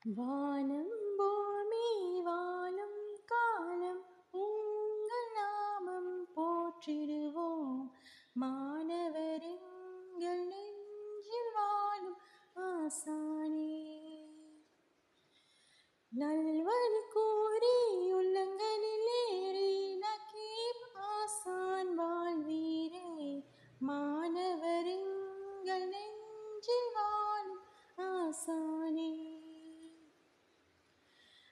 வானம் பூமி வாழும் காலம் உங்கள் நாமம் போற்றிடுவோம். மாணவர் எங்கள் நெஞ்சில் வாழும் ஆசானே, நல்வழி கூறி உள்ளங்களில் ஏறி நக்கீர் ஆசான் வாழ்வீரே. மாணவர் எங்கள் நெஞ்சில் வாழும் ஆசானே,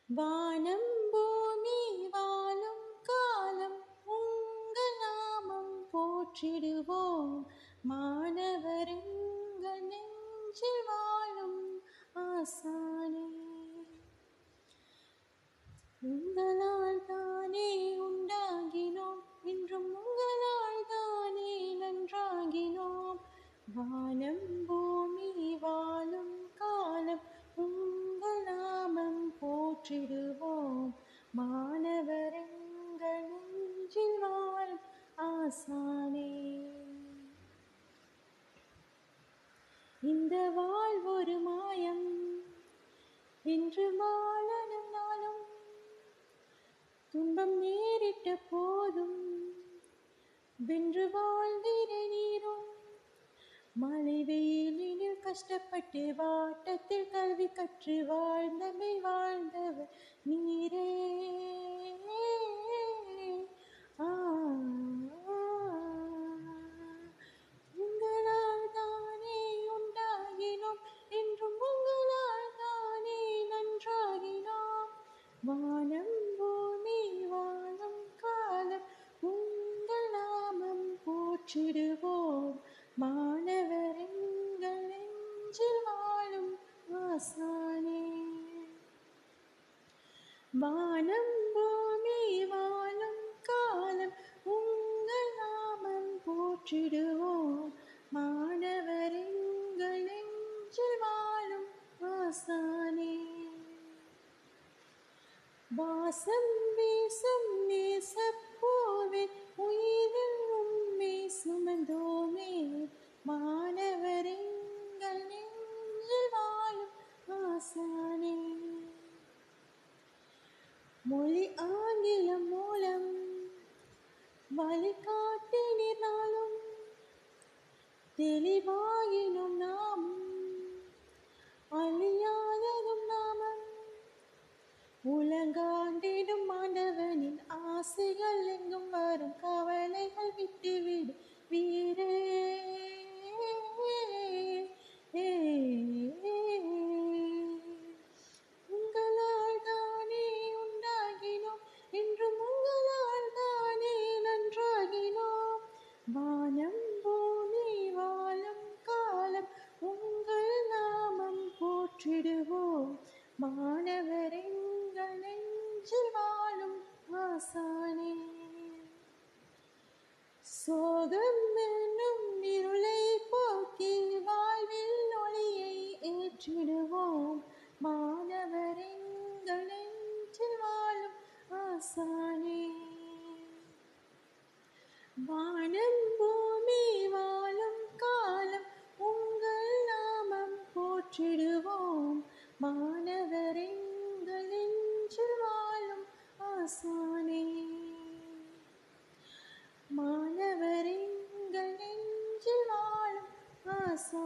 வானம் பூமி வாழும் காலம் உங்கள் நாமம் போற்றிடுவோம். மாணவர் எங்கள் நெஞ்சில் வாழும் ஆசானே, உங்களால் தானே உண்டாகினோம், இன்றும் உங்களால் தானே நன்றாகினோம். வானம் பூமி வாழும் காலம் உங்கள் நாமம் போற்றிடுவோம். மாணவர் எங்கள் நெஞ்சில் வாழும் ஆசானே, இந்த வாழ்வொரு மாயம் என்று வாழணும் நாளும், துன்பம் நேரிட்ட போதும் வென்று வாழ்ந்திட நீரும். மழை வெயிலில் கஷ்டப்பட்டு வாட்டத்தில் கல்வி கற்று வாழ்ந்தவர் நீரே. உங்களால் தானே உண்டாகினோம், என்றும் உங்களால் தானே நன்றாகினோம். வானம் பூமி வாழும் காலம் உங்கள் நாமம் போற்றிடுவோம். மாணவர் எங்கள் நெஞ்சில் வாழும் ஆசானே, வானம் பூமி வாழும் காலம் உங்கள் நாமம் போற்றிடுவோம். மாணவர் எங்கள் நெஞ்சில் வாழும் ஆசானே, வாசம் வீசும் நேசப்பூவே உயிரில் உம்மை சுமந்தோமே. மாணவர் எங்கள் நெஞ்சில் வாழும் ஆசானே, மொழி ஆங்கிலம் மூலம் வழிகாட்டினாலும் தெளிவாயினும் நாமும் அழியாததும் நாமம். உலகாண்டிடும் ஆண்டவனின் ஆசைகள் எங்கும் வரும் கவலைகள் விட்டுவிடு வீரே. உங்களால் தானே உண்டாகினோம், என்றும் உங்களால் தானே நன்றாகினோம். வானம் பூமி வாழும் காலம் உங்கள் நாமம் போற்றிடுவோம். மாணவர் எங்கள் நெஞ்சில் வாழும் ஆசானே, சோகம் என்னும் இருளை போக்கி வாழ்வில் ஒளியை ஏற்றிடுவோம். மாணவர் எங்கள் நெஞ்சில் வாழும் ஆசானே, வானம் பூமி வாழும் காலம் உங்கள் நாமம் போற்றிடுவோம். மாணவர் எங்கள் நெஞ்சில் வாழும் ஆசானே, மாணவர் எங்கள் நெஞ்சில் வாழும் ஆசானே.